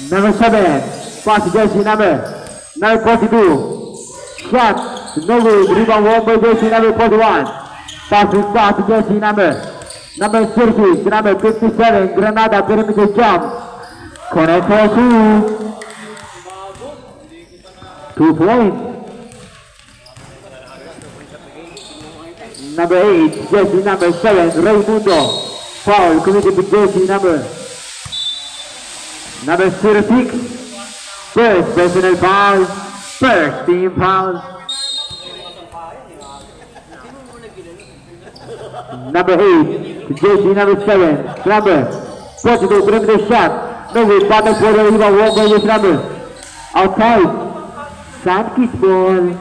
Number 7, pass jersey number 42. Shot, no good. Rebound won by jersey number 41. Pass jersey number 36, number 57. Granada perimeter jump. Connect for 2 points. Number 8, jersey number 7, Raimundo. Foul committed with jersey number 36. First personal foul. First team foul. Number 8, jersey number 7, number 42, perimeter shot. No good, bottom for the rebound, won by this number. Outside. Sankis ball.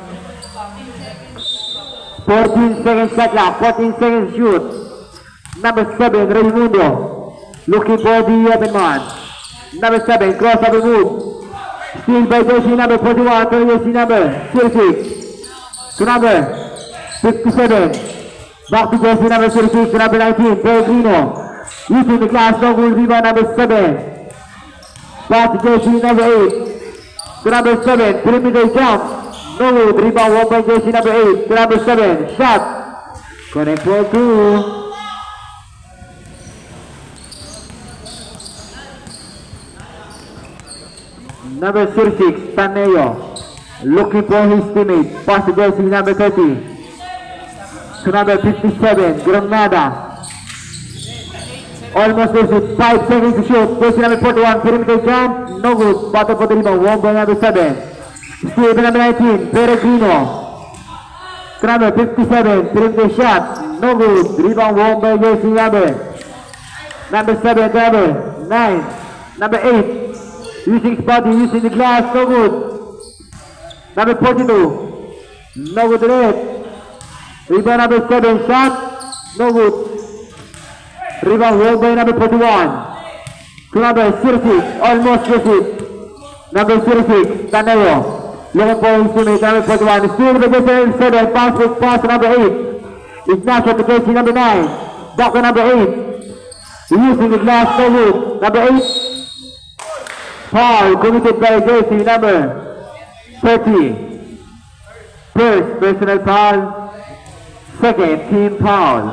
14 seconds shot clock, 14 seconds shoot. Number 7, Raimundo. Looking for the open man. Number 7, crossover move. Steal by jersey number 41 to jersey number 36. To number 57. Back to jersey number 36 to number 19, Pellegrino. Using the glass, no good, rebound number 7. Back to jersey number 8. To number 7, perimeter jump. No good, rebound won by jersey number 8. To number 7, shot. Connect for 2. Number 36, Taneo. Looking for his teammate. Pass to jersey number 30. To number 57, Granada. Almost with 5 seconds to shoot. Jersey number 41, perimeter jump. No good. Bottom for the rebound. Won by number 7. Still number 19, Pellegrino. To number 57, perimeter shot. No good. Rebound won by jersey number 7, number 9. Number 8. Using his body, using the glass, no good. Number 42, no good red. Rebound number 7, shot, no good. Rebound won by number 41. To number 36, almost received. Number 36, Taneo. Looking for his teammate, number 41. Still the jersey 7, pass to number 8. Ignacio to jersey number 9. Back to number 8. Using the glass, no good. Number 8. Foul committed by jersey number 30. First personal foul. Second team foul.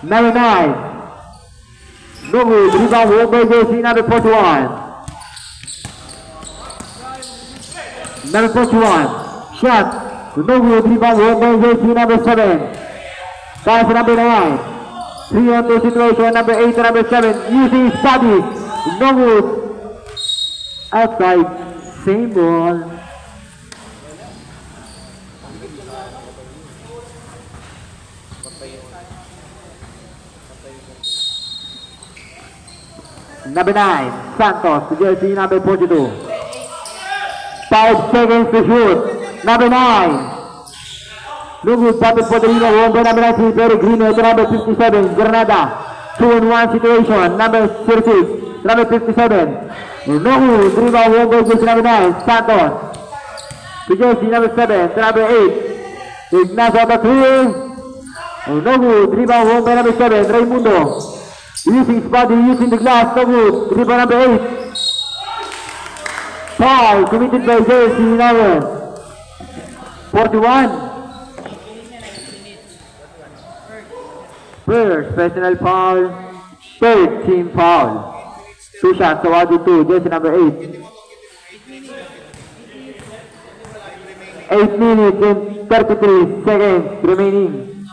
Number 9. No good. Rebound won by jersey number 41. Number 41. Shot. No good. Rebound won by jersey number 7. Pass number 9. 3-on-2 situation, number 8 to number 7, using his body, no good. Outside, same ball. Number 9, Santos, jersey number 42. 5 seconds to shoot. Number 9. No good, bottom for the rebound, won by number 19, Pellegrino to number 57, Granada. 2-on-1 situation, number 36, number 57. No good, rebound won by jersey number 9, Santos. To jersey number 7, to number 8, Ignacio the 3. No good, rebound won by number 7, Raimundo. Using his body, using the glass, no good, rebound number 8. Foul committed by jersey number 41. First personal foul, third team foul. 2 shots awarded to jersey number 8. 8 minutes and 33 seconds remaining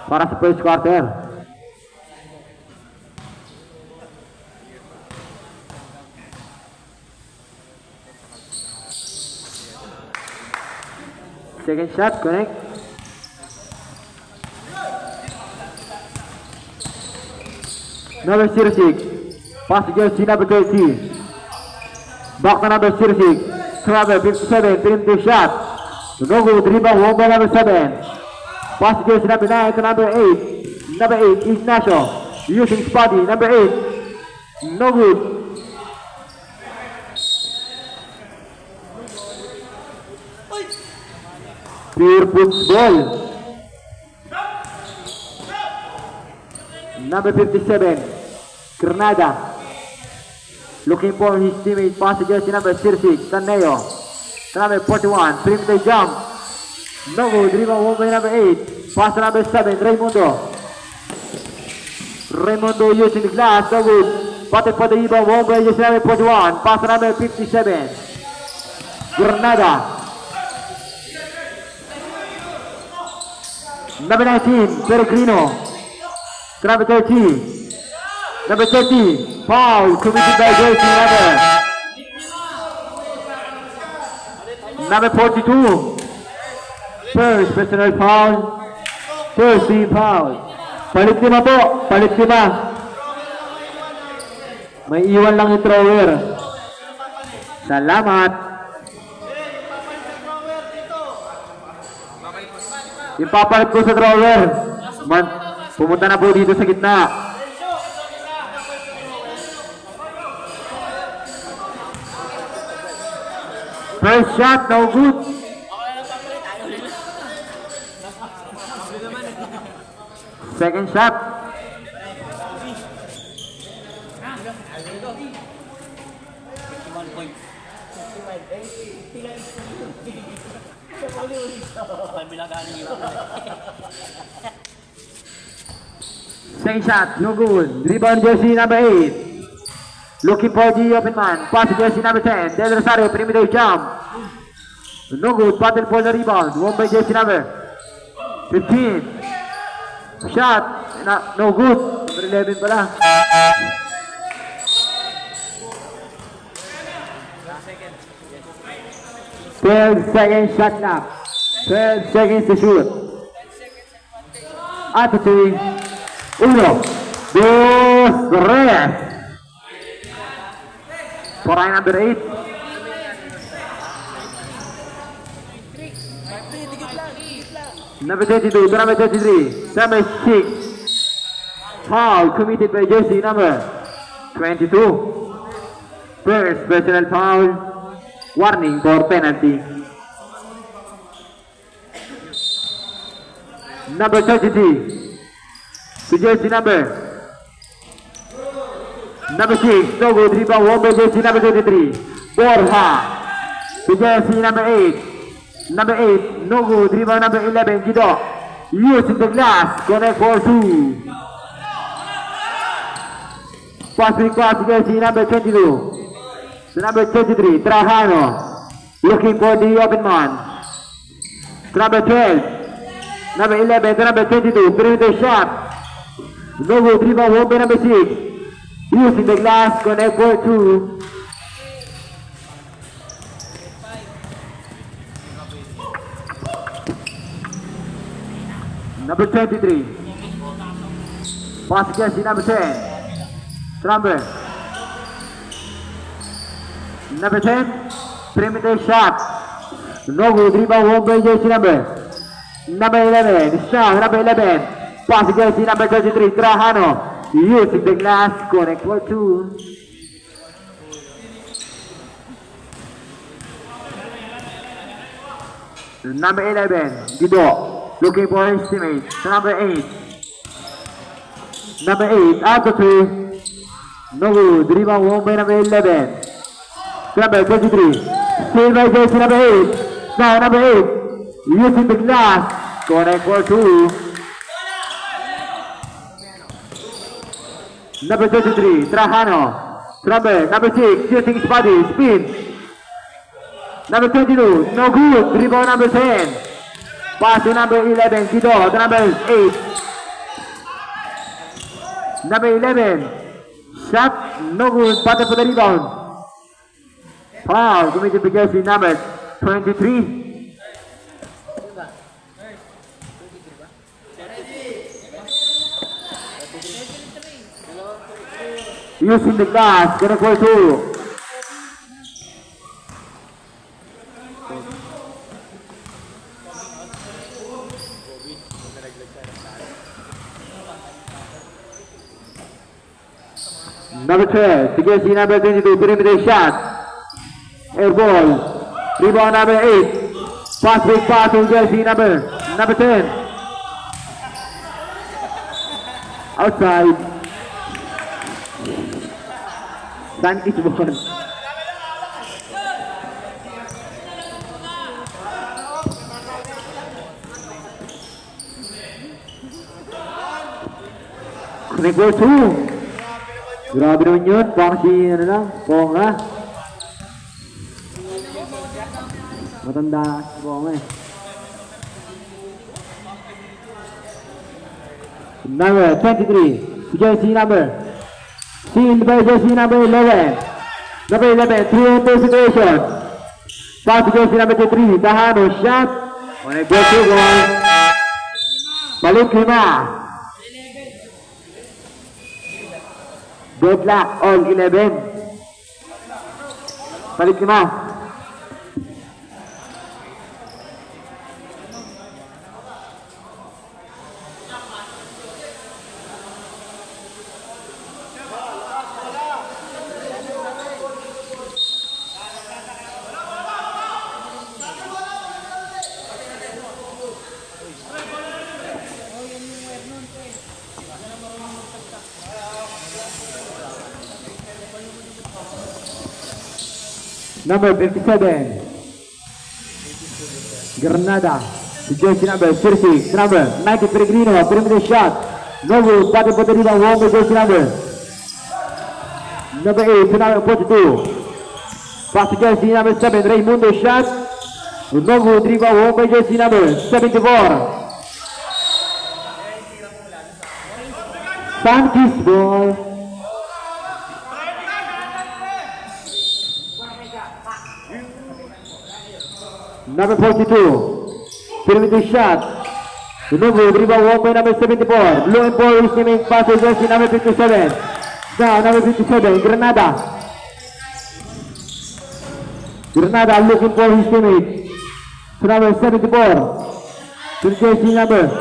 para sa first quarter. Second shot, connect. Number 06, pass to jersey number 30. Back to number 06, number 57, perimeter shot. No good, rebound won by number 7. Pass to jersey number 9 to number 8. Number 8, Ignacio. Using his body, number 8. No good. Pure football. Number 57, Granada. Looking for his teammate, pass to jersey number 36, Caneo. Number 41, perimeter jump. No good, rebound won by number 8. Pass to number 7, Raimundo. Raimundo using the glass, no good. Batted for the rebound won by jersey number 41. Pass to number 57, Granada. Number 19, Peregrino. Number 30. Number 30, foul committed by jersey number 42. First personal foul. First team foul. Palit 5 po. Palit 5. May iwan lang yung thrower. Salamat. Ipapalit ko sa thrower. Pumunta na po dito sa gitna. First shot, no good. Second shot. Second shot, no good. Rebound jersey number 8. Looking for the open man. Pass to jersey number 10. Del Rosario, perimeter jump. No good. Battle for the rebound. Won by jersey number 15. Shot. No good. Number 11 pala. 12 seconds shot clock. 12 seconds to shoot. At the 3. 1, 2, 3. For line number 8. Number 32 to number 33. Number 6. Foul committed by jersey number 22. First personal foul. Warning for penalty. Number 33. To jersey number 6, no good, rebound won by jersey number 23. Borja. To jersey number 8. Number 8, no good, rebound number 11, Gido. Using the glass, connect for 2. Passing pass to jersey number 22. To number 23, Trajano. Looking for the open man. To number 12. Number 11 to number 22, perimeter shot. No good, rebound won by number 6. Using the glass, connect for 2. Number 23. Pass jersey number 10. Number 10. Perimeter shot. No good, rebound won by jersey number 11. Shot number 11. Pass jersey number 33. Trajano. Using the glass, connect for 2. Number 11, Guido, looking for his teammate. Number 8. Number 8, out to 3. No good, rebound won by number 11. Number 23, still by jersey number 8. Now number 8, using the glass, connect for 2. Number 33, Trajano. Number 6, using his body, spin. Number 22, no good, rebound number 10. Pass to number 11, Guido, to number 8. Number 11, shot, no good, battle for the rebound. Foul, committed by jersey number 23. Using the glass, gonna go 2. Number 12, to jersey number 22, perimeter shot. Air ball. Rebound number 8. Pass break pass to jersey number 10. Outside. Sankis ball. Connect 2. Grabe naman yun. Parang si, ano lang, Ponga. Matanda si Ponga eh. Number 23. Jersey number. Seen by jersey number 11. Number 11, 3-on-2 situation. Pass to jersey number 3. Tahano, shot. Connect 2 goal. Balik 5. Deadlock, all 11. Balik 5. Number 57, Granada. The jersey number 36, number 90, Peregrino, perimeter shot. No good, batting for the rebound, one by jersey number 8, to number 42. Pass to jersey number 7, Raimundo shot. No good, rebound, one by jersey number 74. Sankis ball. Number 42, perimeter shot. No good, rebound one by number 74. Blue and ball receiving pass to jersey number 57. Now number 57, Granada. Granada looking for his teammate. To number 74. To jersey number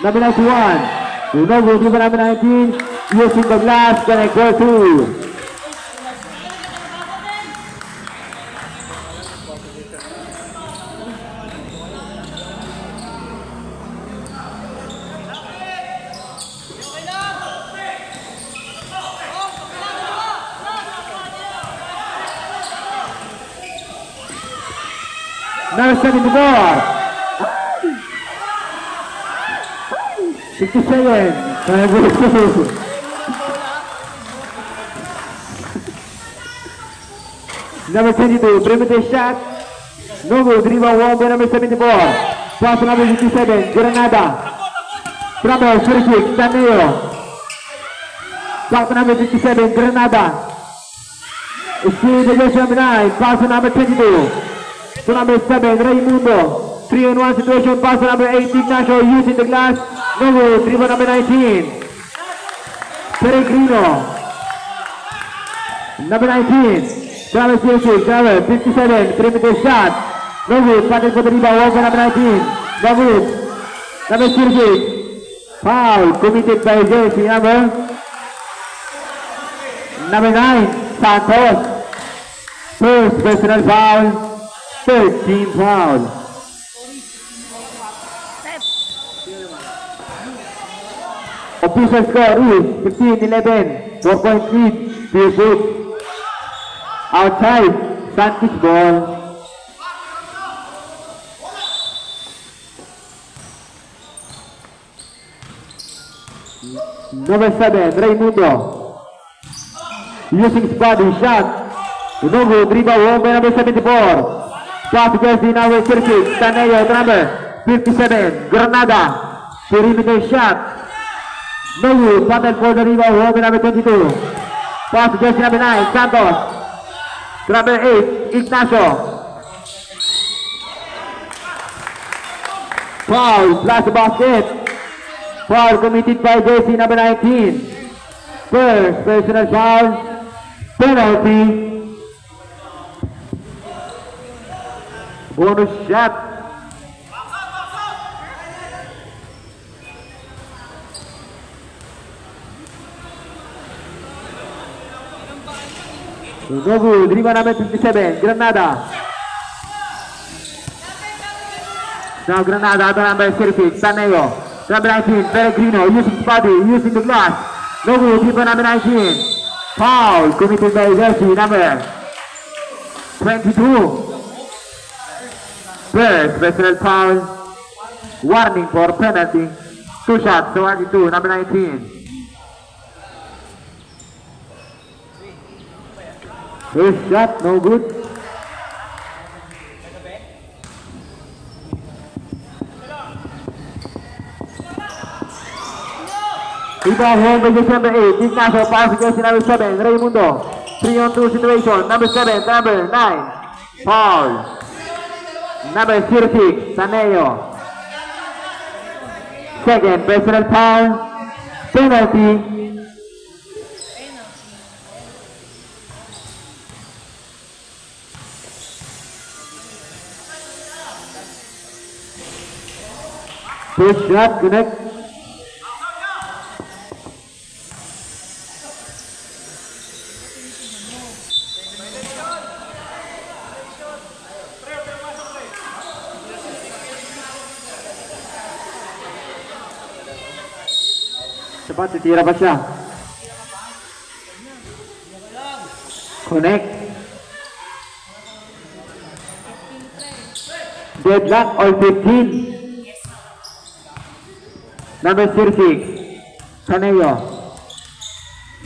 91. No good, rebound number 19. Using the glass, connect for 2. Number 74. 67. Number 22, perimeter shot. No good, rebound one by number 74. Pass number 57, Granada. Trouble, 36, Taneo. Back to number 57, Granada. See the jersey number 9, pass number 22. To number 7, Raimundo. 3-on-1 situation, pass number 8, Ignacio using the glass. No good, rebound number 19. Peregrino. Number 19. Travis Yusuf, Travis, 57, perimeter shot. No good, batting for the rebound, one by number 19. No good. Number 36. Foul committed by jersey number 9, Santos. First personal foul, third team foul. Official score is 15-11, 4-point lead, Pierce. Outside, Sankis ball. Number 7, Raimundo. Using his body shot. No good, rebound home by number 74. Pass jersey number 36, Taneo, number 57, Granada. Perimeter shot. No good, battle for the rebound home by number 22. Pass jersey number 9, Santos. Number 8, Ignacio. Foul, flash the basket. Foul committed by jersey number 19. First personal foul, penalty. Bonus shot. No good, rebound number 57, Granada. Now Granada to number 36, Taneo. Number 19, Pellegrino using his body, using the glass. No good, people number 19. Foul committed by jersey number 22. First personal foul. Warning for penalty. 2 shots, so 1-2, number 19. First shot, no good. Rebound home by jersey number 8. Ignacio pass to jersey number 7. Raimundo. 3-on-2 situation. Number 7, number 9. Foul. Number 36, Taneo. Second personal foul. Penalty. First shot, connect. Cepat titira pa siya. Connect. Deadlock or 15. Number 36, Taneo.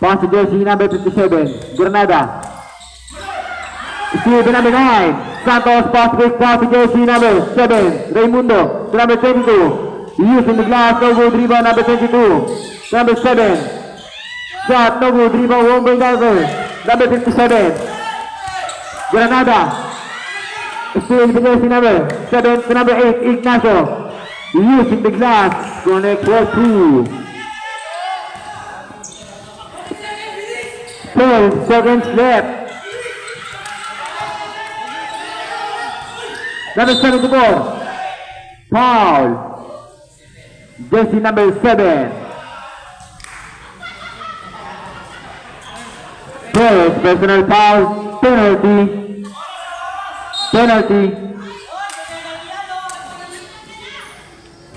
Pass to jersey number 57, Granada. Steve number 9, Santos pass to jersey number 7, Raimundo to number 22. Using the glass, no good rebound number 22. Number 7, shot, no good rebound, one by number 57. Granada. Steve the jersey number 7 to number 8, Ignacio. Using the glass, connect for 2. 12 seconds left. Number 74. Foul. Jersey number 7. First personal foul. Penalty. Penalty.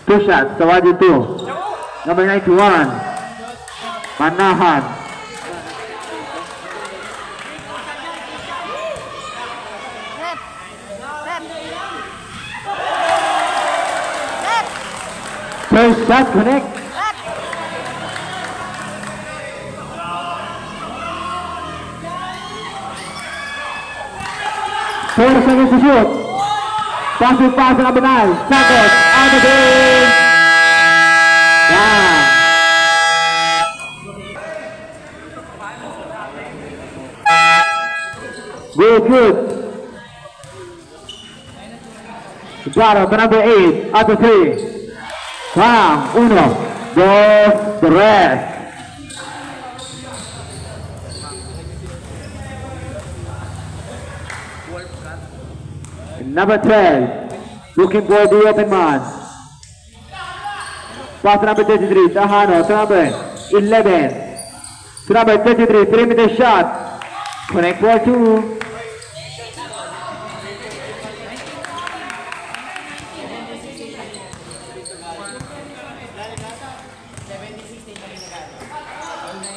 2 shots, so 1-2. Number 91, Manahan. First shot, connect. Four seconds to shoot. Pass number 9, Santos, out of the game. Yeah. Good. Jaro to number 8, out of 3. Bam, 1, 2, 3. Number 12, looking for the open man. Pass number 33, Tahano to number 11. To number 33, 3-meter shot. Connect for 2.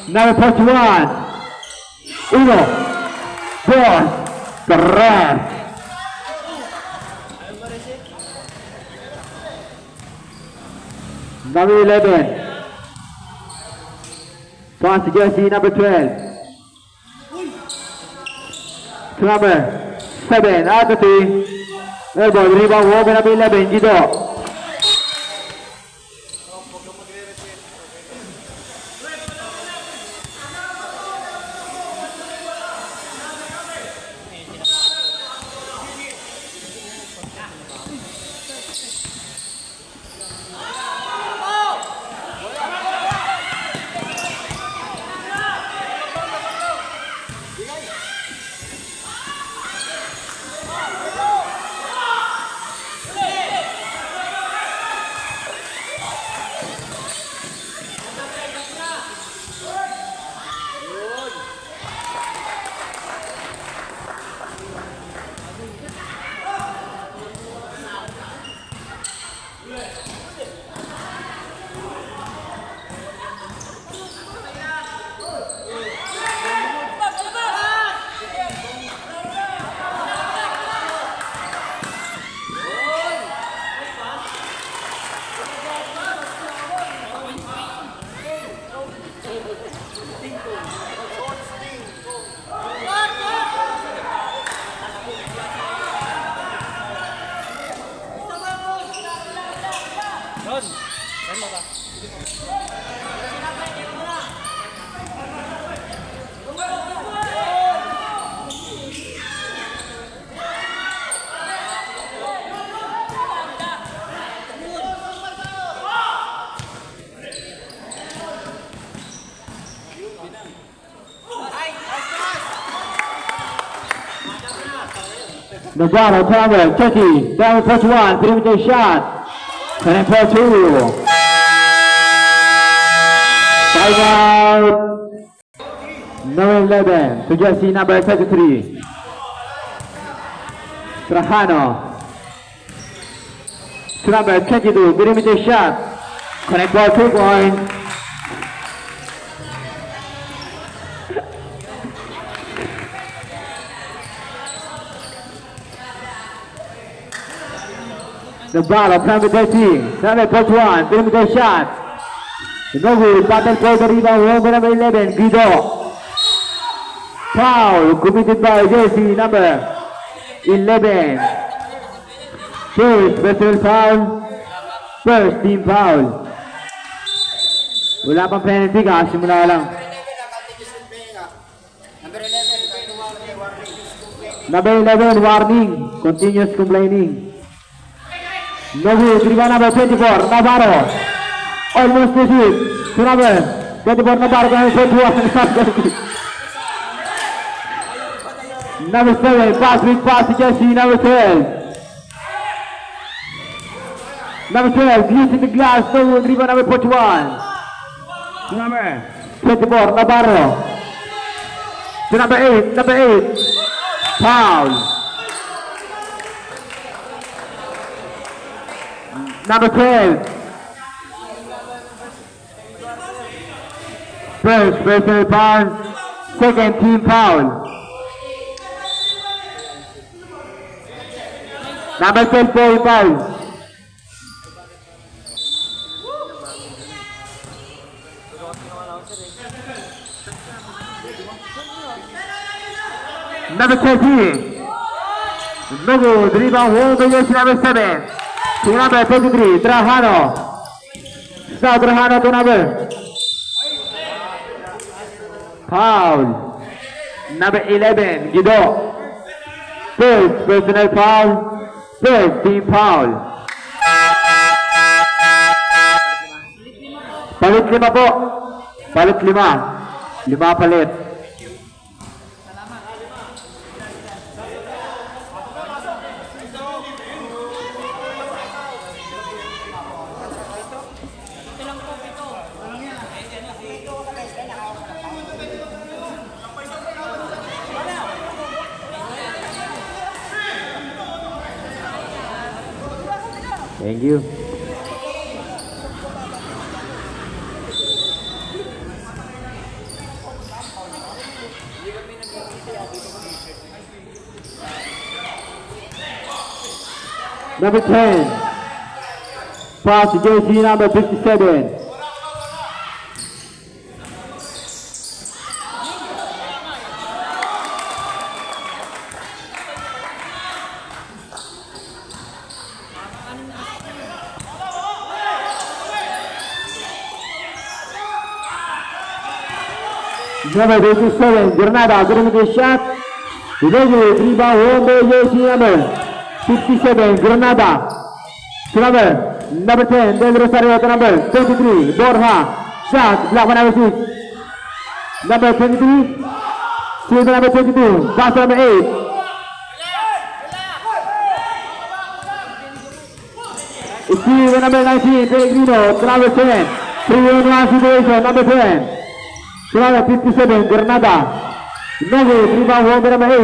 Number 41, 1, 2, 3. Number 11. Pass to jersey number 12. To number 7, out of 3. Elbow, rebound, over number 11, Gido. The bottle, Palmer, Turkey, down for 1, perimeter shot. And for 2. Time out. Number 11 to jersey number 33. Trajano. To number 22, perimeter shot. Connect for 2 points. The ball of number 13, number 1, perimeter shot. No good, battle for the rebound, number 11, Guido. Foul committed by jersey number 11. First personal foul, first team foul. Wala pang penalty ka, simula lang. Number 11, warning, continuous complaining. No good, rebound number 24, Navarro. Almost to shoot. To number 24, Navarro, going to shoot. Number 7, pass with pass to Jesse, number 12. Number 12, using the glass, no good, rebound number 41. To number 24, Navarro. To number 8, foul. Number 12. First personal foul, second team foul. Number 12 point foul. Number 13. No good, rebound, hold against number 7. To number 23, Trajano. Now Trajano to number. Foul. Number 11, Guido. First personal foul, first team foul. Palit 5 po. Palit 5. 5 palit. Thank you. Number 10. Pass to jersey number 57. Number 27, Granada, perimeter shot. Rebound, home by jersey number 57, Granada. To number 10, Del Rosario to number 23, Borja. Shot, block by number 6. Number 23, to number 22, pass number 8. Steve, number 19, Pellegrino, to number 10. 3-on-1 situation, number 10. To number 57, Granada. No good, rebound, home by number 8.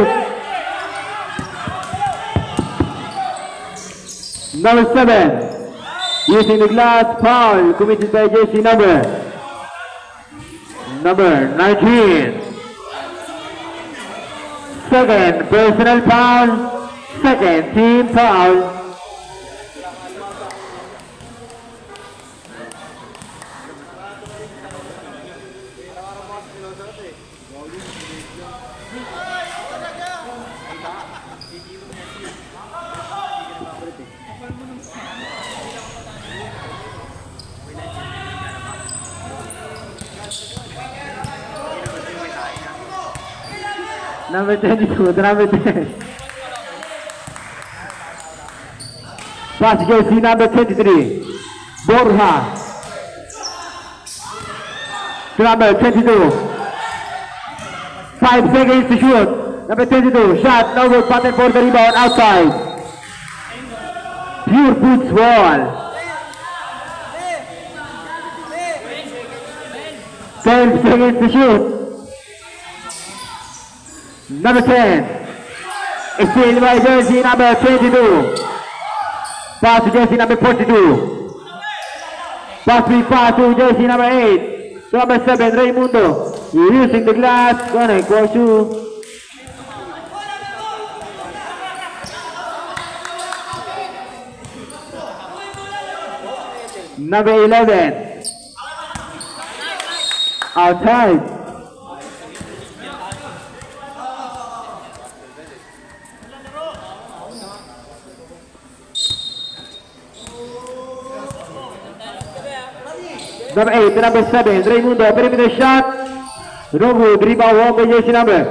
Number 7, using the glass, foul committed by jersey number 19. Second personal foul, second team foul. Number 22 to number 10. Pass jersey number 23. Borja. To number 22. 5 seconds to shoot. Number 22. Shot. No good. Button for the rebound. Outside. Pure Boots wall. 10 seconds to shoot. Number 10. Steal by jersey number 22. Pass to jersey number 42. Pass to jersey number 8. To number 7, Raimundo. Using the glass. Connect for two. Number 11. Outside. Number 8 to number 7, Raimundo, perimeter shot. No good, rebound won by jersey number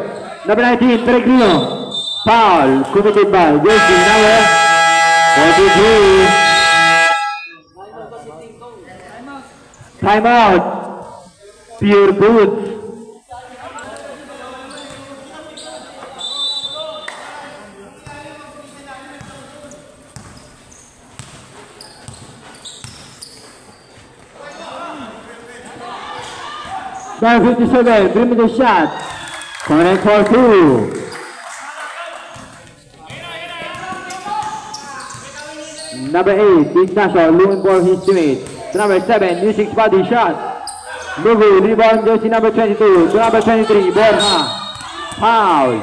19, Peregrino. Foul committed by jersey number 43. Timeout. Pure Boots. Number 57, perimeter shot. Connect for two. Number 8, Ignacio looking for his teammate. Number 7, using body shot. No good, rebound jersey number 22 to number 23, Borja. Foul.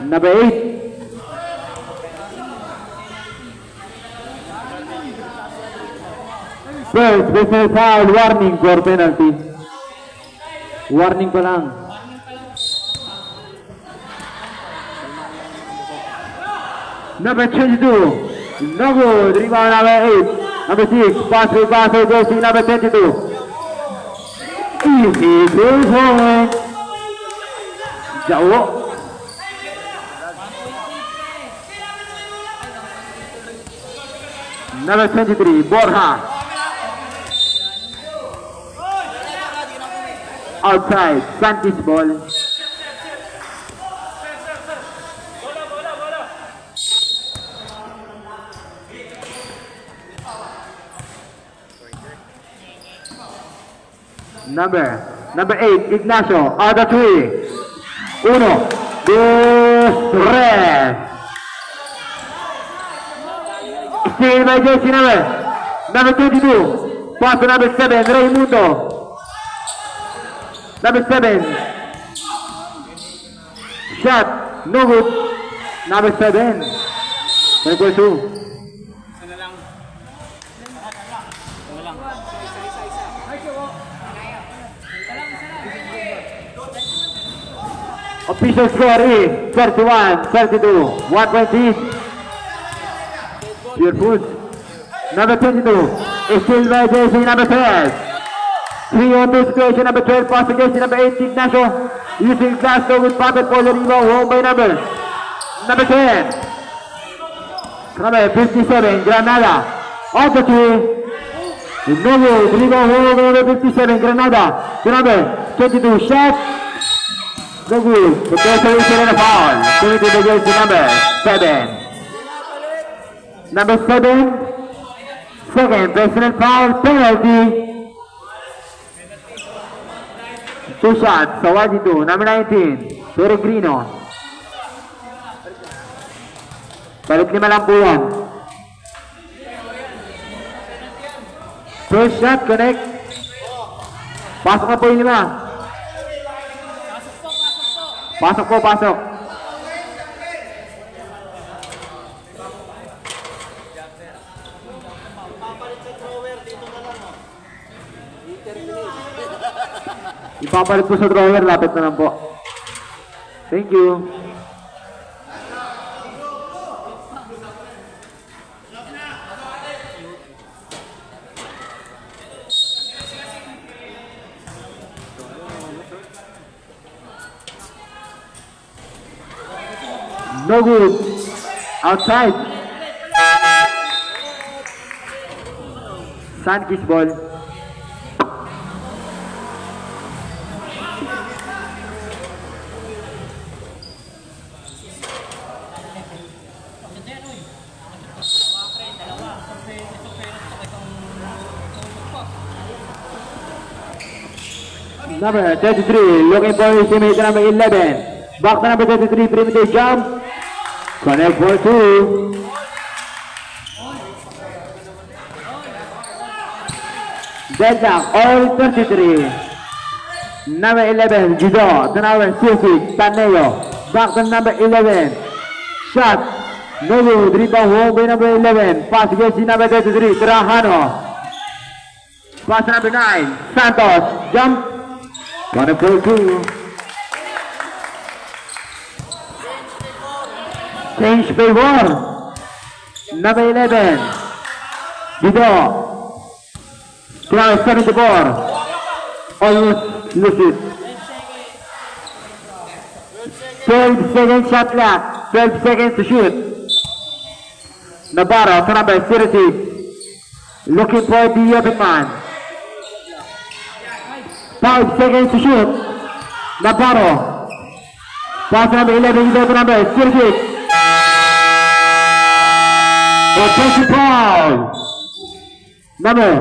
Number 8. First, personal foul, warning for penalty. Warning pa lang. Number 22, no good, rebound number 8. Number 6, pass, jersey number 22. Easy, 3 point. Jauh. Number 23, Borja. Outside, Santis ball. Number 8, Ignacio, out of 3. 1, 2, 3. Steal by jersey number 22. Pass to number 7, Raimundo. Number 7. Shot, no good. Number 7. Number 2. Official score is 31-32. 1 point each. Pure Boots. Number 22. Steal by jersey number 12. 3-on-2 situation, number 12, pass to jersey number 8, Ignacio. Using glass door with pocket for the rebound, home by number 10. Number 57, Granada. Off the tree. No good, rebound, home by number 57, Granada. To number 22, shot. No good, the preparation and a foul. Committed by jersey number 7. Number 7, second personal foul, penalty. 2 shots sa Wajito, number 19, Peregrino. Balik 5 lang po yan. First shot, connect. Pasok na po yung 5. Pasok po, pasok. Ipapalit po sa drawer, lapit na lang po. Thank you. No good. Outside. Sunkist ball. Number 33, looking for his teammate number 11. Back to number 33, perimeter jump. Connect for 2. Deadlock, all 33. Number 11, Judo. To number 66, Taneo. Back to number 11. Shot. No good. Rebound home by number 11. Pass against number 33, Trajano. Pass number 9, Santos. Jump. Connect for 2. Change favor. Number 11. Judo. Now 74. Almost lose it. 12 seconds shot clock. 12 seconds to shoot. Navarro to number 36. Looking for the open man. 5 seconds to shoot. Navarro. Pass number 11 to number 36. Offensive foul. Number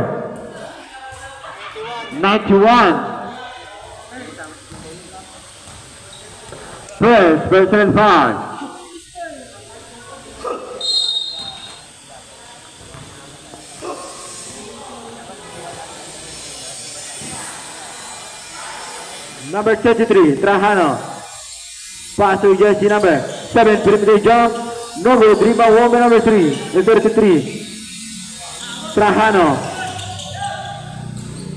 91. First personal foul. Number 33, Trajano. Pass to jersey number 7, perimeter jump. No good, rebound home number 3, the 33. Trajano.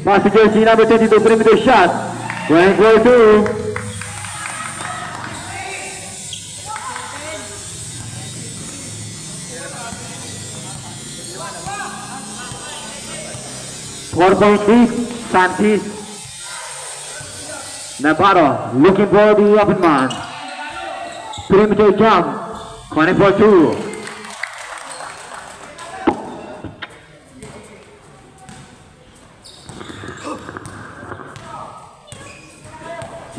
Pass to jersey number 22, perimeter shot. Going for 2. Santis. Navarro looking for the open man. Perimeter jump. 24-2.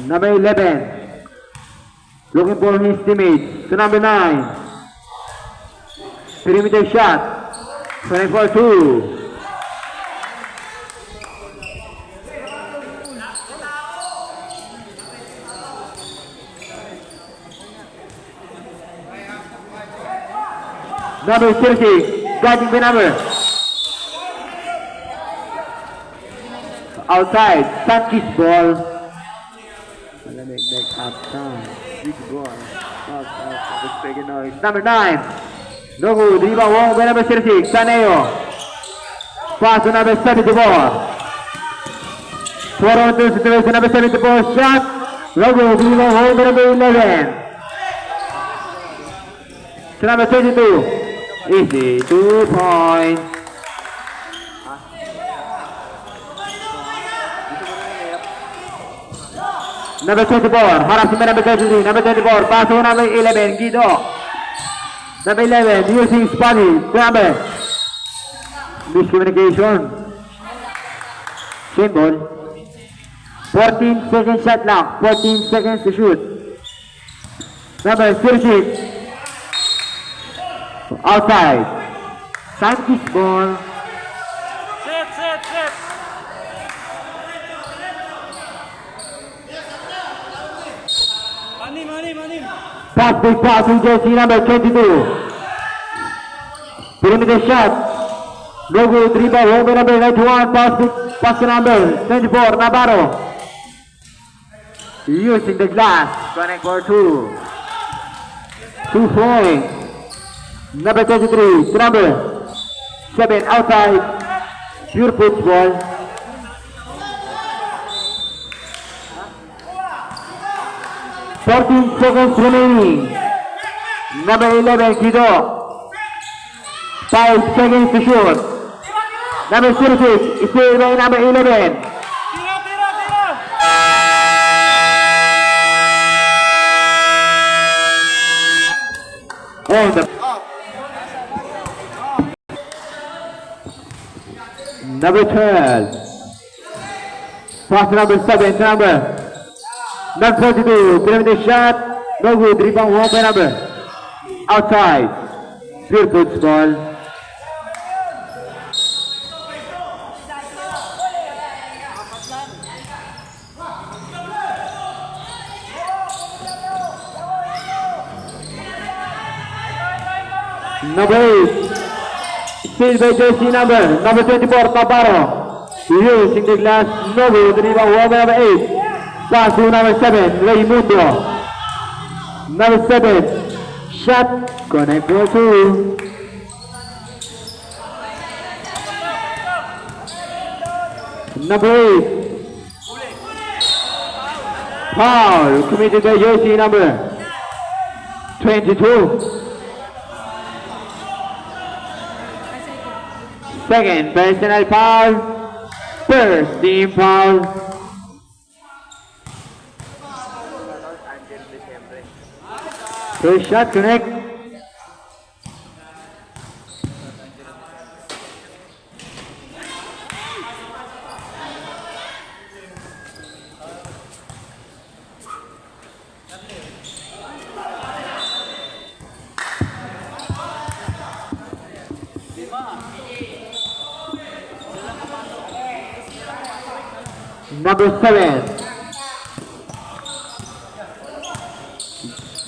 Number 11. Looking for his teammates. To number 9. Perimeter shot. 24-2. Number 30, guarding the number. Outside, Sankist ball. Malamig back outside. Big ball. Outside, big noise. Number 9. No good. Rebound wrong by number 36, Taneo. Pass to number 74. 4-on-2 situation, number 74 shot. No good. Rebound wrong by number 11. To number 32. Easy, 2 points. Number 24, harapin by number 33. Number 24, pass to number 11, Guido. Number 11, using Spotty. Number. Miscommunication. Same ball. 14 seconds shot clock. 14 seconds to shoot. Number 36. Outside. Sankist ball. Set. Money. Pass big pass to jersey number 22. Perimeter shot. No good. Rebound home by number 91. Pass to number 24. Navarro. Using the glass. Connect for 2. 2 points. Number 23, number 7 outside, pure football. $14 seconds remaining. Number 11, Guido. 5 seconds to shoot. Number 36, is played by number 11. on the number 12. Pass number 7, number 42. Perimeter shot. No good. Rebound won by number. Outside. Pure football. Number 8. Steal by jersey number 24, Navarro. Using the glass, no good. Rebound won by number 8. Pass to number 7, Raimundo. Number 7. Shot. Connect for 2. Number 8. Foul committed by jersey number 22. Second personal foul. First team foul. First shot connect. Number 7.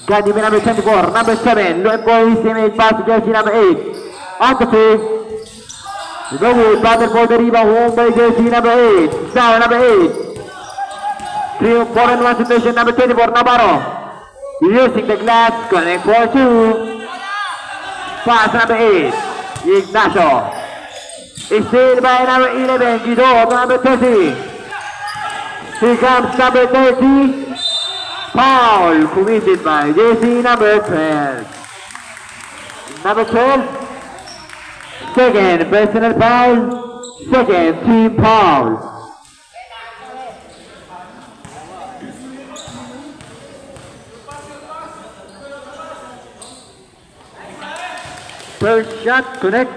Got even number 24. Number 7. Looking for his teammate pass to jersey number 8. On the three. No good. Battle for the rebound. Home by jersey number 8. Down number 8. 3-4-1 situation. Number 24. Navarro. Using the glass. Connect for 2. Pass number 8. Ignacio. Steal by number 11. Guido to number 30. Here comes number 30. Foul committed by jersey number 12. Number 12. Second personal foul. Second team foul. First shot connect.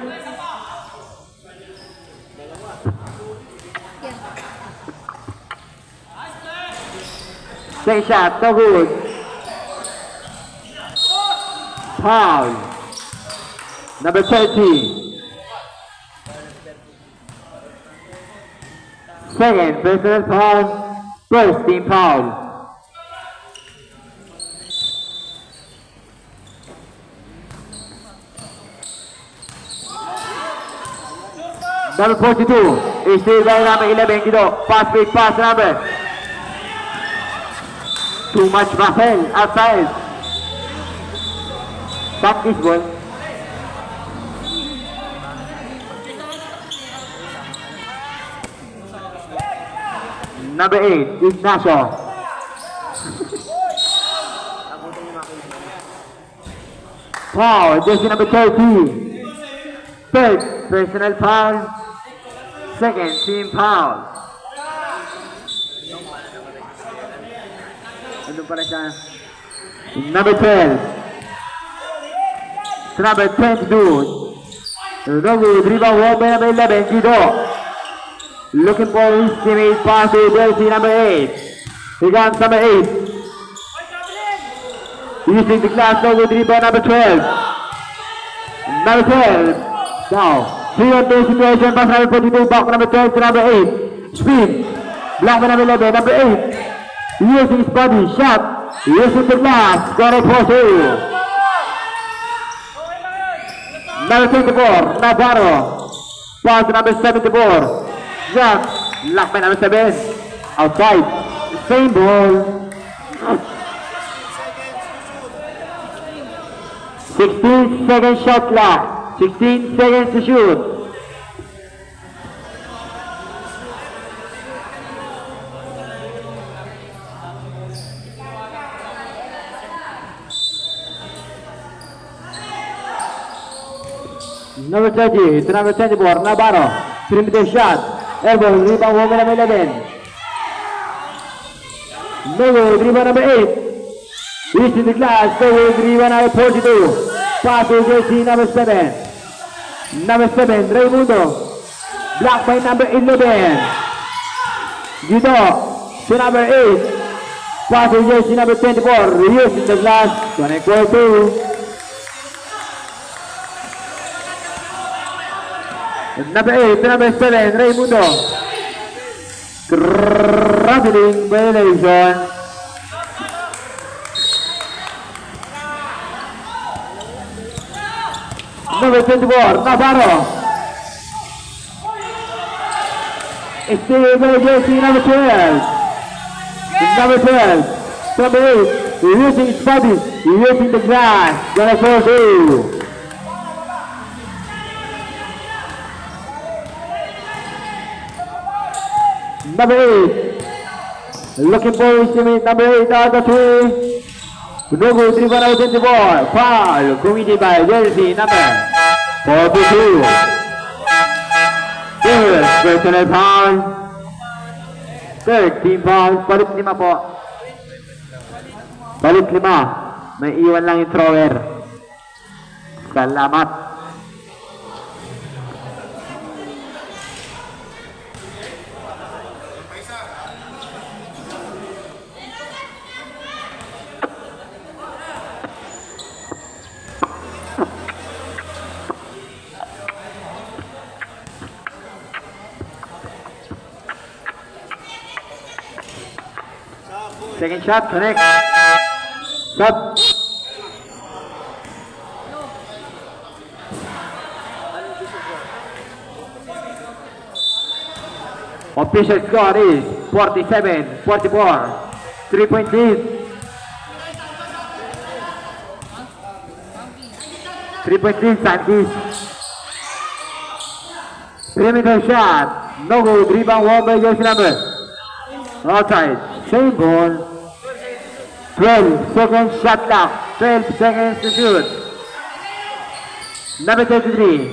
Second shot, no good. Foul. Number 30. Second personal foul. First team foul. Number 42. Is still by number 11, Guido. Pass big pass number. Too much Rafael outside. Back this ball. Number 8, Ignacio. Foul, jersey number 30. Third personal foul. Second team foul. Number 12. Number 22. No good. Rebound won by number 11. Guido. Looking for his teammate pass to jersey number 8. Here comes number 8. Using the glass, no good. Rebound number 12. Number 12. Now, 3-on-2 situation. Pass number 42. Back number 12 to number 8. Spin. Block by number 11. Number 8. Using his body, shot, using the glass, got it for 2. Number 24, Navarro. Pass to number 74. Shot, locked by number 7. Outside, same ball. 16 seconds shot clock. 16 seconds to shoot. Number 30 to number 24, Navarro. Perimeter shot. Elbow, rebound, woman number 11. No good, rebound number 8. Using the glass, no good, rebound number 42. Pass to jersey number 7. Number 7, Raimundo. Blocked by number 11. Guido to number 8. Pass to jersey number 24. Using the glass. Connect for 2. Number 8 to number 7, Raimundo. Traveling violation. Number 24, Navarro. Still jersey number 12. Number 12. Number 8. Using his body. Using the glass. Gonna score 2. Number 8. Looking for his teammate. Number 8 out of 3. No good, 3 out 24. Foul committed by jersey number 42. First personal foul. Third team foul. Palit 5 po. Palit 5. May iwan lang yung thrower. Salamat. Second shot, connect. Stop. Official score is 47-44. 3-point lead. 3-point lead, Santis. Perimeter shot. No good. Rebound won by jersey number. Outside. Same ball. 12 seconds shot clock. 12 seconds to shoot. Number 33.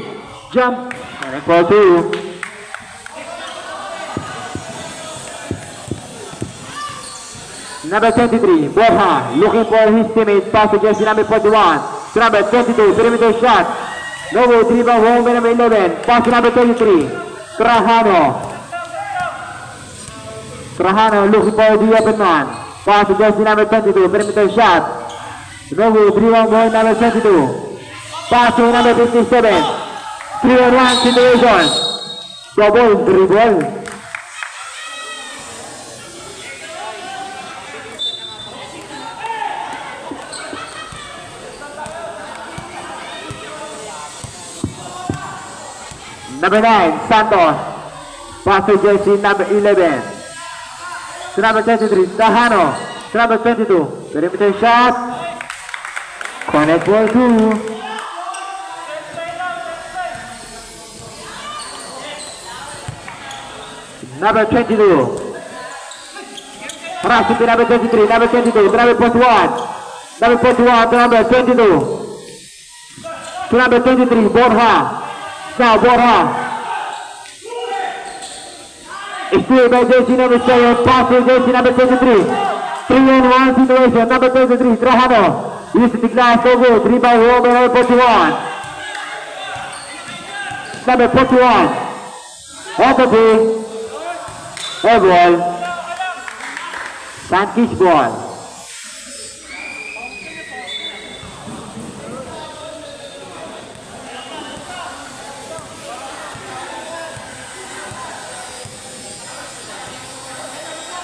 Jump. And for 2. Number 23. Borja looking for his teammate. Pass to jersey number 41. To number 22. Perimeter shot. No good. Rebound home by number 11. Pass to number 23. Trajano. Trajano looking for the open man. Pass to jersey number 22. Perimeter shot. No good. Rebound by number 22. Pass to number 57. 3-on-1 situation. Double dribble. Number 9, Santos. Pass to jersey number 11. To number 23, Trajano. To number 22. Perimeter shot. Connect for 2. Number 22. Pass to number 23. Number 22. To number 41. Number 41 to number 22. To number 23, Borja. Now Borja. Still by jersey number 7. Pass to jersey number 23. 3-on-1 situation. Number 23, Trajano. Using the glass, so good. 3 by home by number 41. Number 41. Off the ball. Air ball. Santis ball.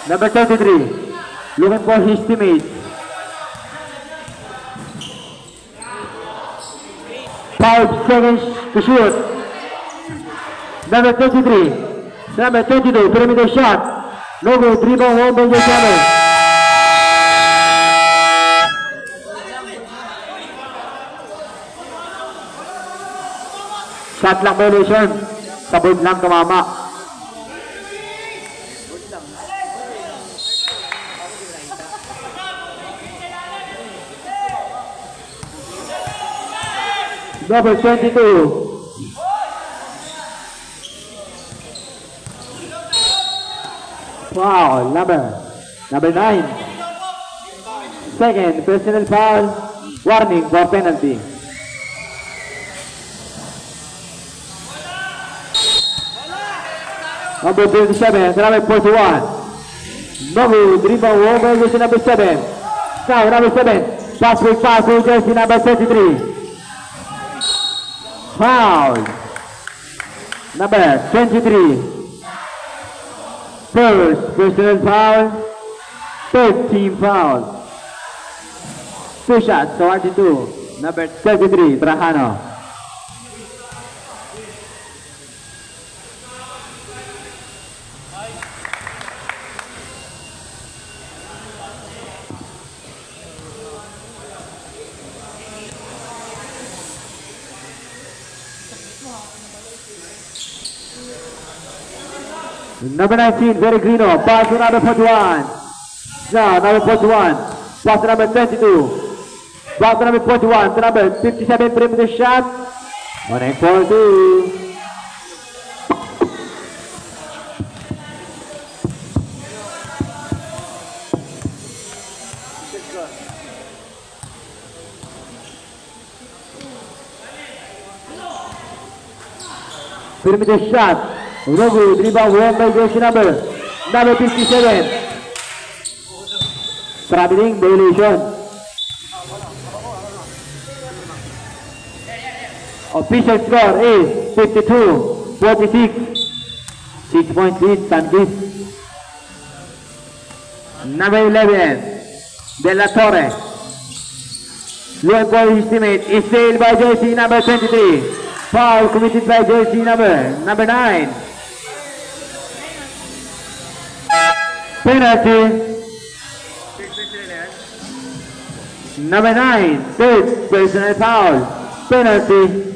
Number 33, looking for his teammate. 5 seconds to shoot. Number 33, number 22, perimeter shot. No good, rebound home by Joseph. Shot lang violation. Sabod lang tumama. Number 22. Foul, number 9. Second personal foul. Warning for penalty. Number 27, number 41. No good. Rebound over jersey number 7. Now number 7. Pass to jersey number 23. Foul. Number 23. First personal foul. Third team foul. 2 shots, 42. Number 33, Trajano. Number 19, Peregrino, pass to number 41. Now, number 41, pass to number 22. Back to number 41, to number 57, perimeter shot. 1-4-2. Perimeter shot. No good. Rebound won by jersey number 57. Traveling violation. Official score is 52-46. 6 points lead, Santis. Number 11, De La Torre. Low ball estimate is sailed by jersey number 23. Foul committed by jersey number 9. Penalty. Number 9, third personal foul. Penalty.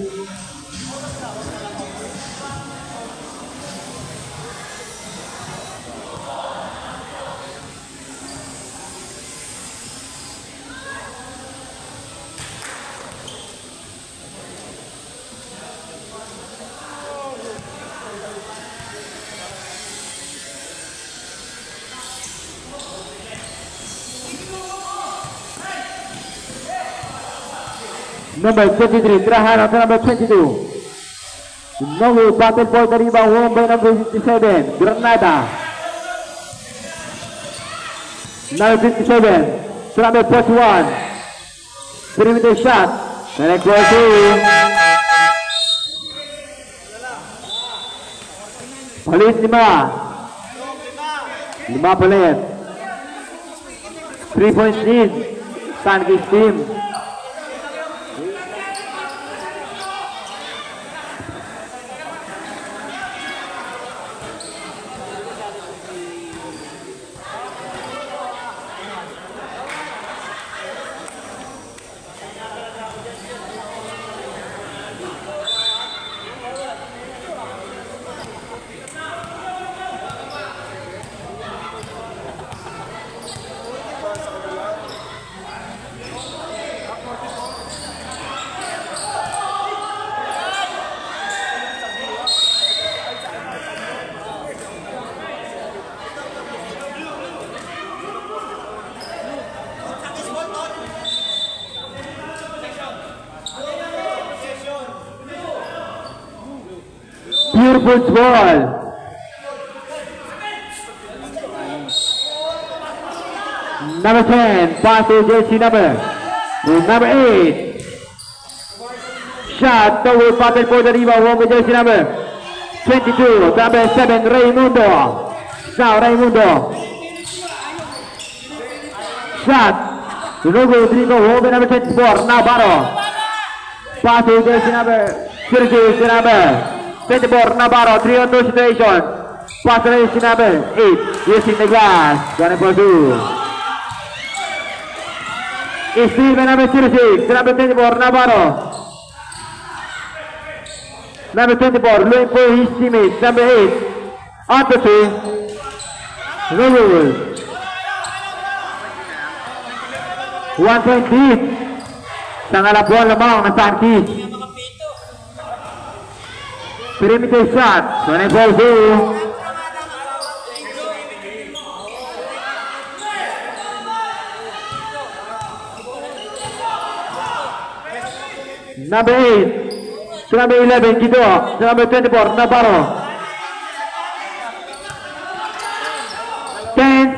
Number 23, Trajano to number 22. No good, battle for the rebound, won by number 57, Granada. Number 57, to number 41. Perimeter shot, and it goes in. Palit 5 palit. 3 points lead, Santis team. Beautiful ball. Number 10, pass to jersey number 8. Shot toward battle for the rebound, won by jersey number 22, number 7, Raimundo. Now Raimundo. Shot. Rugo Drigo, won by number 24, Navarro. Pass to jersey number 24, Navarro, 3-on-2 situation. Pass to jersey number 8, using the glass. 1-4-2. Steal by number 06, number 24, Navarro. Number 24, looking for his teammate, number 8, Antosi. Rule. 1 point lead. Sa ngalapuan lamang ng Santis. Perimeter shot, 24-2. Number 8, number 11, Kido, number 24, Navarro.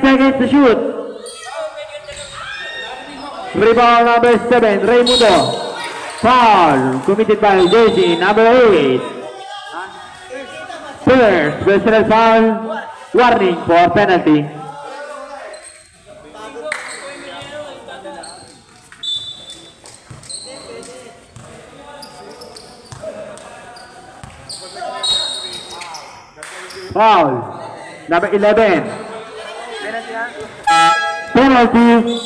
seconds to shoot. Rebound number 7, Raimundo. Foul committed by jersey number 8. First personal foul. Warning for penalty. Foul. Number 11. Penalty.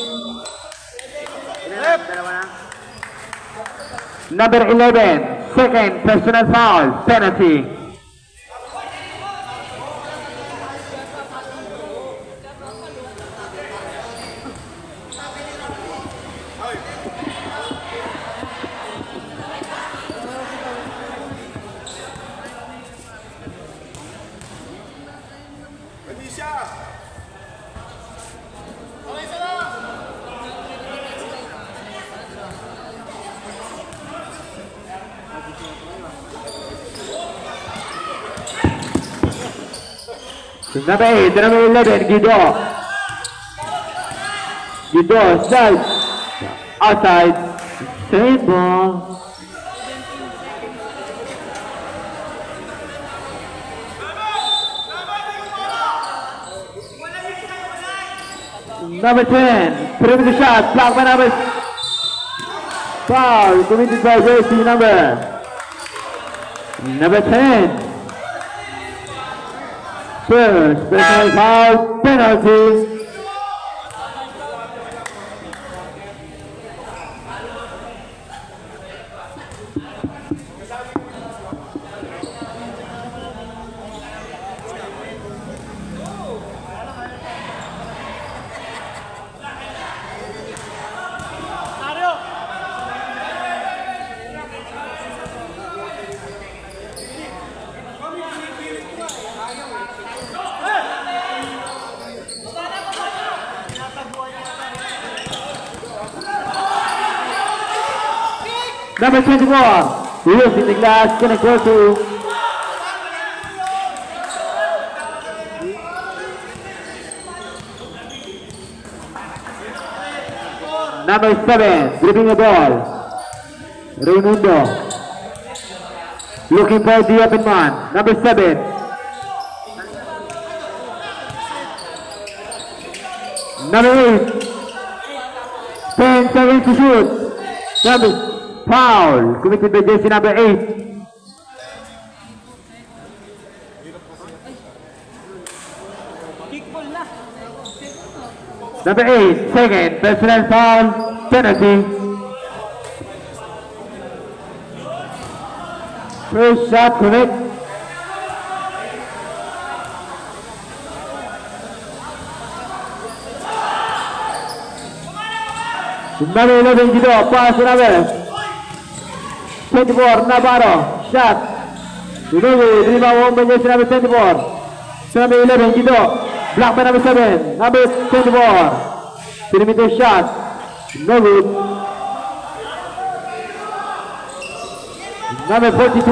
Number 11. Second personal foul. Penalty. Number 8, number 11, Guido. Guido, side. Outside. Same ball. Number 10, perimeter shot, blocked by number. Foul committed by jersey number 10. First personal foul, penalty. Number 24, losing the glass, gonna go to number 7, gripping the ball, Raimundo, looking for the open man, number 7, number 8, 10 seconds to shoot, number foul committed by jersey number 8. Number 8, second personal foul, penalty. First shot correct. Number 11, Guido, pass to number 24, Navarro, shot. Rebound, rebound by jersey number 24. Number 11, Guido, blocked by number 7. Number 24, perimeter shot, no good. Number 42,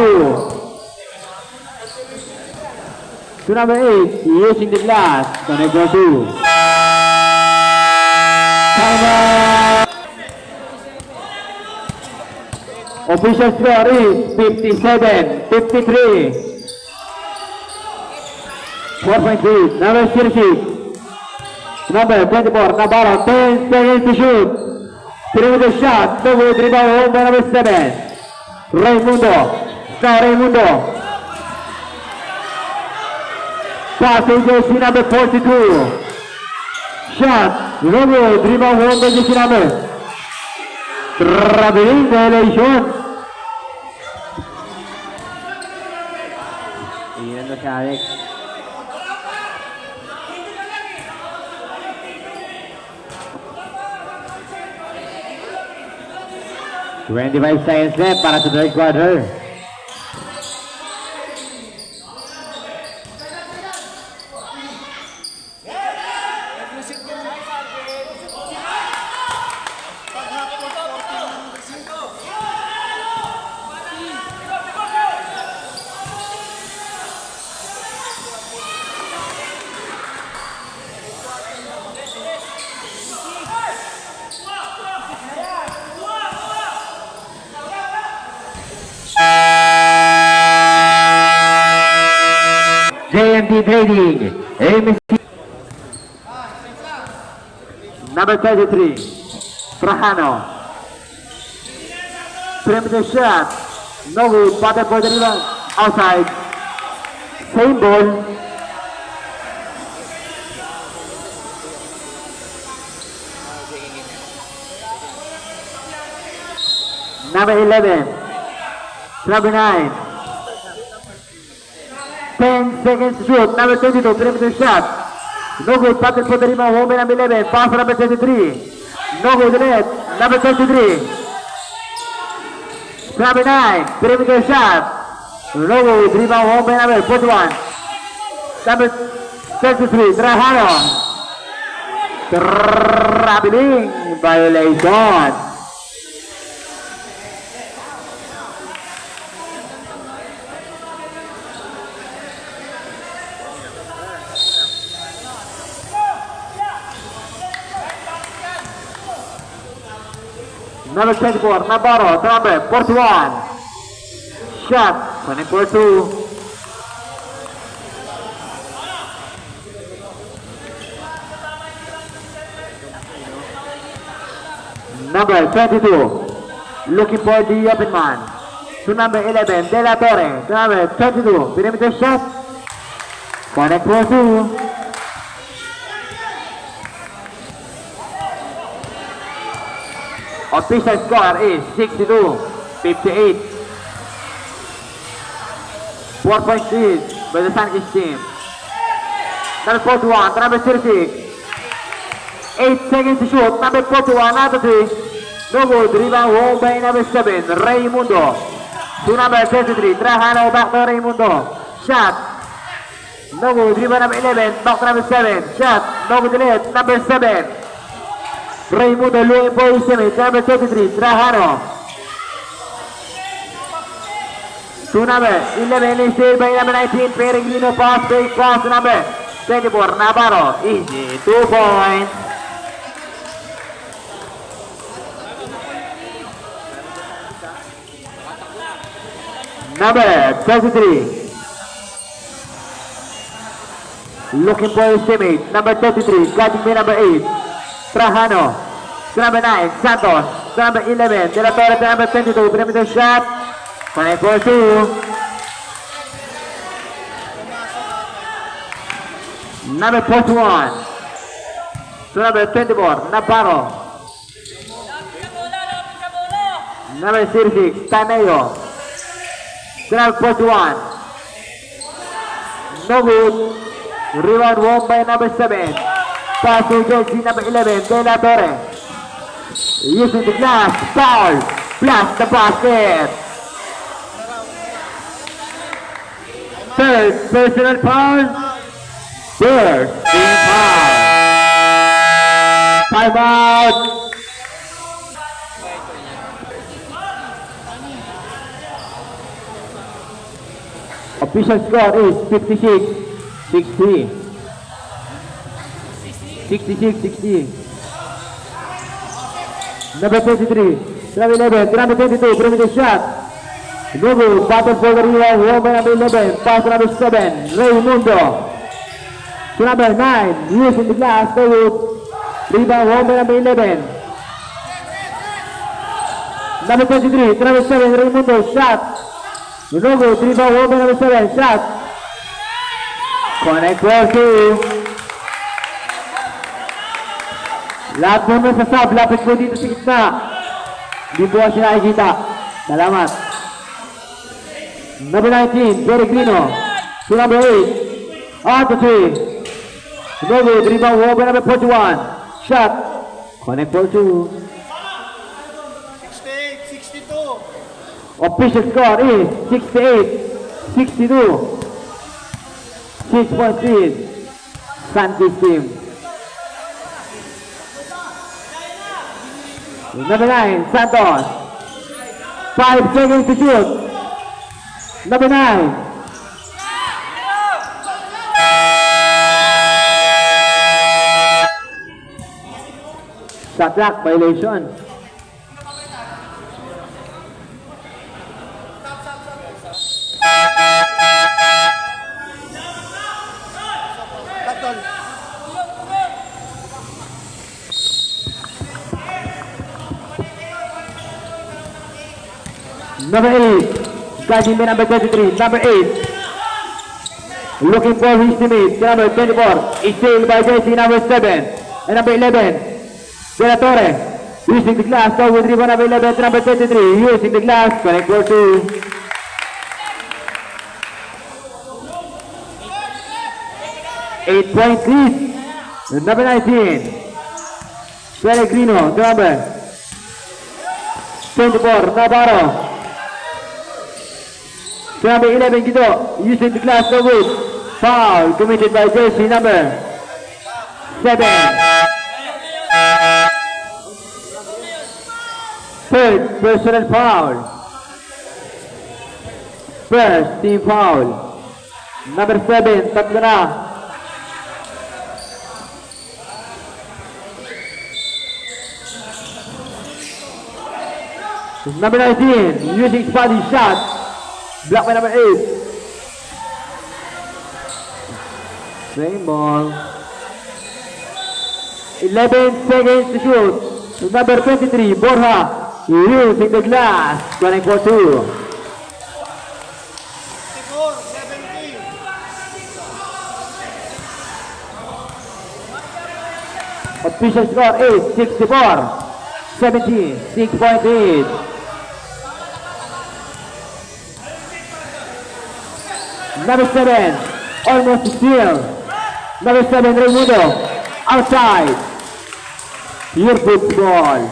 to number 8, using the glass, gonna go to timeout. Official score is 57-53. 4.3. Number 36. Number 24. Navarro. 10 seconds to shoot. Perimeter shot. No good. Rebound home by number 7. Raimundo. Now Raimundo. Passing jersey number 42. Shot. No good. Rebound home by jersey number. Traveling violation. Iyan na siya, Alex. Twenty-five seconds left para sa third quarter. JMT Trading, AMC. Number 33, Trajano. Perimeter shot, no good, batted for the rebound, outside. Same ball. Number 11, number 9. 10 seconds to shoot. Number 22, perimeter shot. No good, batted for the rebound, home by number 11. Pass for number 23. No good, net. Number 23. Number 9, perimeter shot. No good, rebound, home by number 41. Number 33, Trajano. Traveling violation. Number 24, Navarro, number 41. Shot, 24-2. Number 22, looking for the open man. To number 11, De La Torre. To number 22, perimeter shot. Connect for 2. Official score is 62-58. 4-point lead by the Sunkish team. Number 41, number 36. 8 seconds to shoot. Number 41, out of 3. No good. Rebound home by number 7, Raimundo. To number 33, Trajano, back to Raimundo. Shot. No good. Rebound number 11, back to number 7. Shot. No good. Delete. Number 7. Raimundo looking for his teammate, number 33, Trajano. To number 11 is saved by number 19, Peregrino. Pass, fake pass to number 24, Navarro. Easy, 2 points. Number 33. Looking for his teammate, number 33, guarding by number 8. Trajano, to number 9, Santos, to number 11, De La Torre, to number 22, perimeter shot, connect for 2. Number 41, to number 24, Navarro, number 36, Taneo, to number 41, no good, rebound won by number 7. Pass to jersey number 11, De La Torre. Using the glass, foul, blast the basket. Third personal foul. Third team foul. Time out. Official score is 56-60. 66-60. Number 23, number 11, number 22, perimeter shot. No good, battle for the rebound, home by number 11, pass to number 7, Raimundo. To number 9, using the glass, no good, rebound, home by number 11. Number 23, to number 7, Raimundo, shot. No good, rebound, home by number 7, shot. Connect for 2. Lahat mo sa sub, lapit mo dito sa gitna. Hindi po kasi nakikita. Salamat. Number 19, Peregrino. To number 8, on to 3. No good, rebound, over number 41. Shot. Connect for 2. 68-62. Official score is 68-62. 6-point lead. Sunkish team. Number 9, Santos. 5 seconds to shoot. Number 9. Shot clock violation. Number 8. Sliding by number 23. Number 8. Looking for his teammate. Number 24. Is tailed by jersey number 7. And number 11. De La Torre. Using the glass. So with rebound number 11 to number 23. Using the glass. Connect for 2. Eight-point lead. Number 19. Pellegrino. The number 24. Navarro. Number 11 Guido. Using the glass. No good. Foul committed by jersey number 7. Third personal foul. First team foul. Number 7, tatlo na. Number 19, using spotty shot. Block by number 8. Same ball. 11 seconds to shoot. Number 23, Borja. Using the glass. Running for 2. Official score is 64-17. 6-point lead. Number 7, almost steal. Number 7, Raimundo, outside. Your football.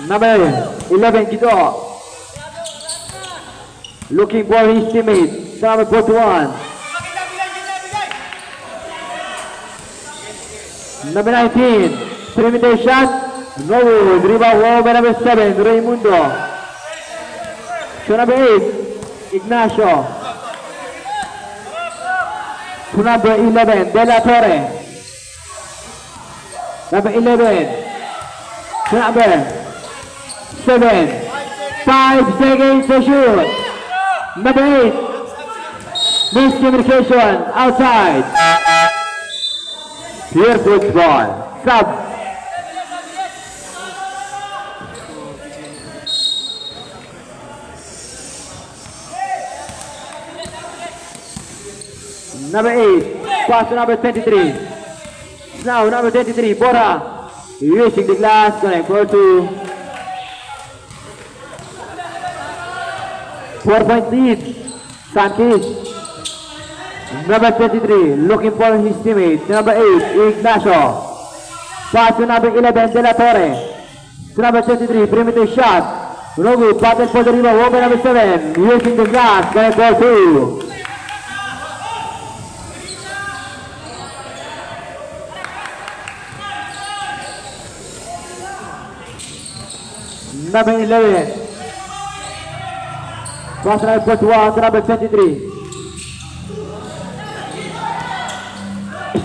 Number 11, Guido. Looking for his teammate. Number 41. Number 19, perimeter shot. No good. Rebound won by number 7, Raimundo. To number 8, Ignacio. To number 11, De La Torre. Number 11. To number 7. 5 seconds to shoot. Number 8. Miscommunication outside. Pure football. Sub. Number 8, pass to number 23. Now number 23, Bora. Using the glass, connect for 2. 4-point lead. Sanchez. Number 23, looking for his teammate. Number 8, Ignacio. Pass to number 11, De La Torre. To number 23, perimeter shot. No good, battle for the rebound, won by number 7. Using the glass, connect for 2. Number 11. Pass number 41 to number 23.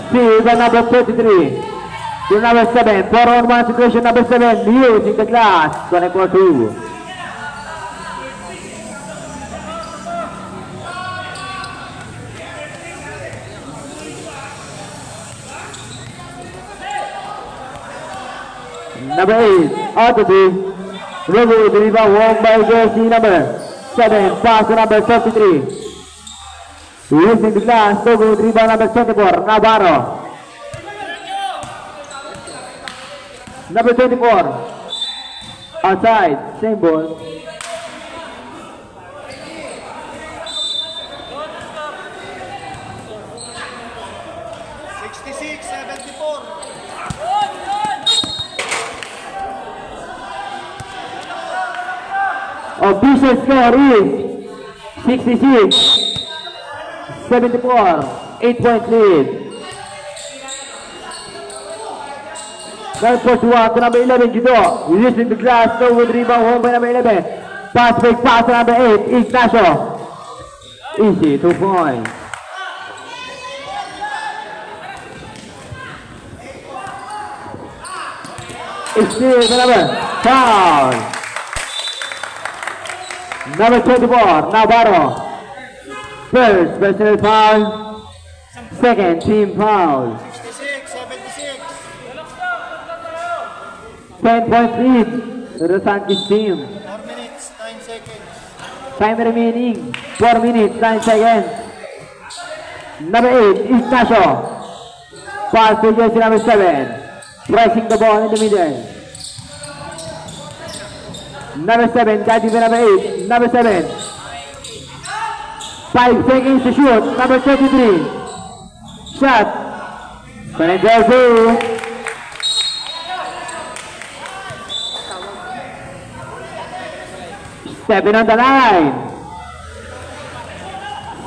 Steal by number 33. To number 7. 4-on-1 situation, number 7. Using the glass. Connect for 2. Number 8. Out of the Rogo, the rebound won by jersey number 7, pass to number 33. Using the glass, Rogo, the rebound number 24, Navarro. Number 24, outside, same ball. Official score is 66-74, 8-point lead. Number 41 to number 11, Guido. Using the glass, no with rebound, home by number 11. Pass fake pass to number 8, Ignacio. Easy, 2 points. It's still the number, foul. Number 24, Navarro. First personal foul. Second team foul. 66, 76. 10 points lead to the Sunkist team. 4 minutes, 9 seconds. Time remaining, 4 minutes, 9 seconds. Number 8, Ignacio. Pass to jersey number 7. Pressing the ball in the middle. Number 7, guiding the number 8. Number 7. 5 seconds to shoot. Number 23. Shot. Penalty. Stepping on the line.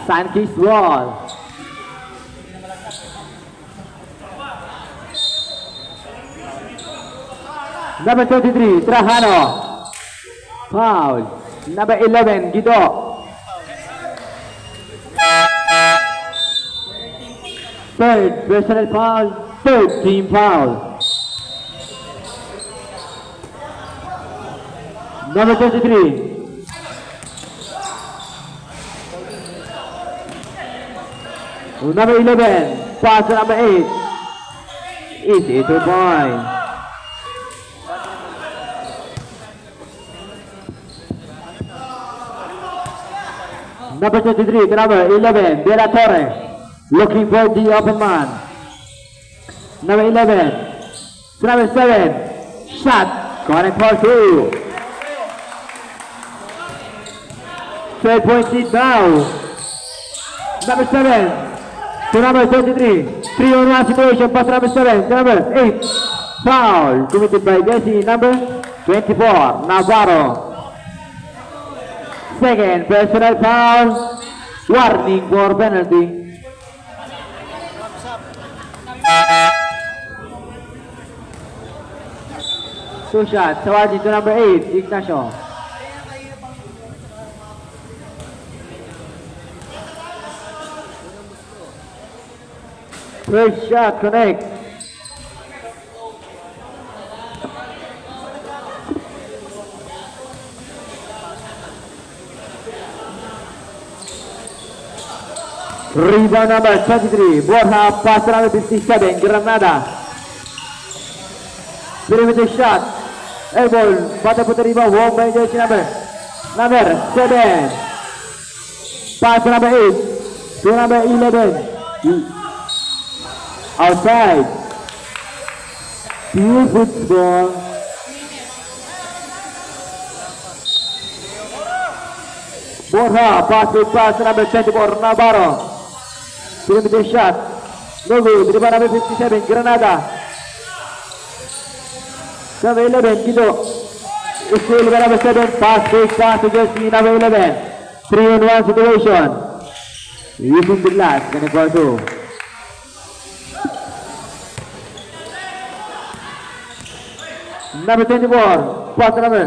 Sunkist wall. Number 23, Trajano. Foul. Number 11, Guido. Third personal foul. Third team foul. Number 23. Number 11, pass to number 8. Easy 2 points. Number 23, the number 11, De La Torre, looking for the open man. Number 11, to number 7, shot, connect for 2. 12 points lead now. Number 7, to number 23, 3-on-1 situation, pass to number 7, to number 8, foul, committed by Jesse, number 24, Navarro. Second personal foul, warning for penalty. Two shots, awarded to number 8, Ignacio. First shot connect. Rebound number 23, Borja, pass to number 57, Granada. Perimeter shot, air ball, bata putar rebound, wong by jersey number 7. Pass to number 8, to number 11. Outside. Pure football. Borja, pass to number 24, Navarro. Perimeter shot. No good. Rebound number 57, Granada. Number 11, Guido. Still number 7, pass to jersey number 11. 3-on-1 situation. Using the glass, can I go 2. Number 24, pass to number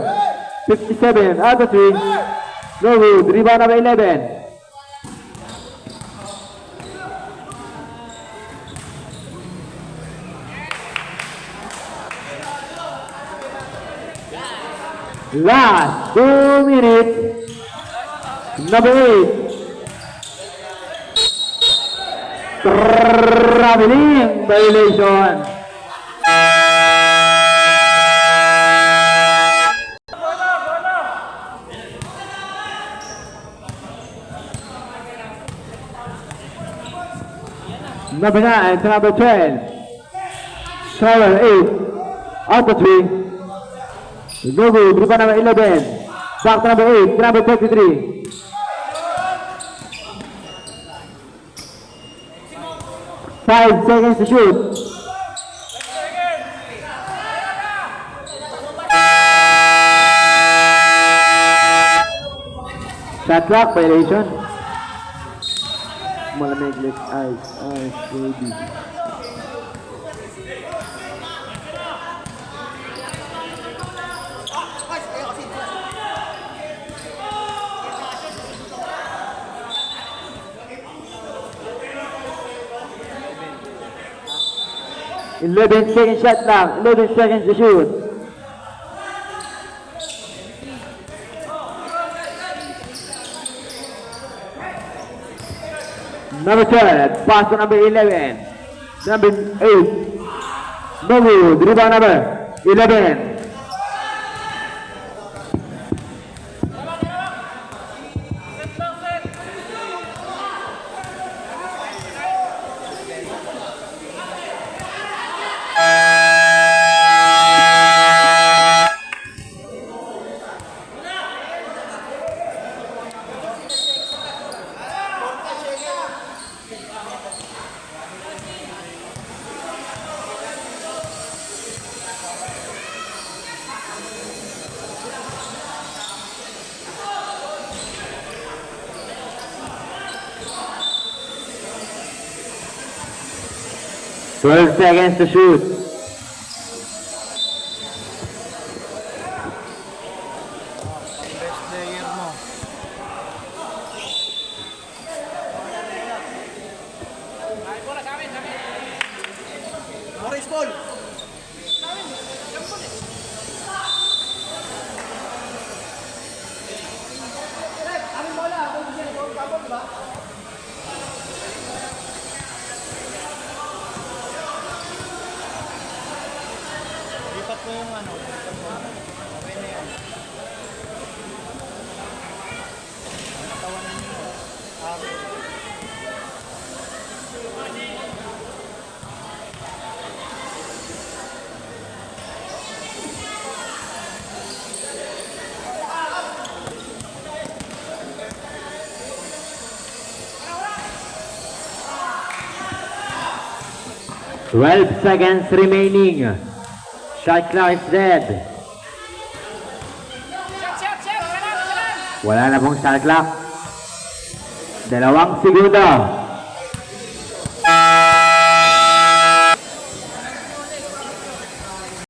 57, out of 3. No good. Rebound number 11. Last 2 minutes. Number 8. Traveling violation. Number 9 to number 12. Travel 8. Out of 3. No good. Rebound number 11. Back to number 8. To number 33. Five seconds to shoot. Shot clock violation. Malamig, ice, baby. Eleven seconds shot lang. 11 seconds to shoot. Number 12, pass to number 11. Number 8. No good. Rebound number 11. 12 seconds to shoot. Best player mo. Morris ball. Lipat mo yung ano. Okay na yan. Tawanan niyo. Twelve seconds remaining. Shot clock is dead. Wala na pong shot clock. 2 segundo.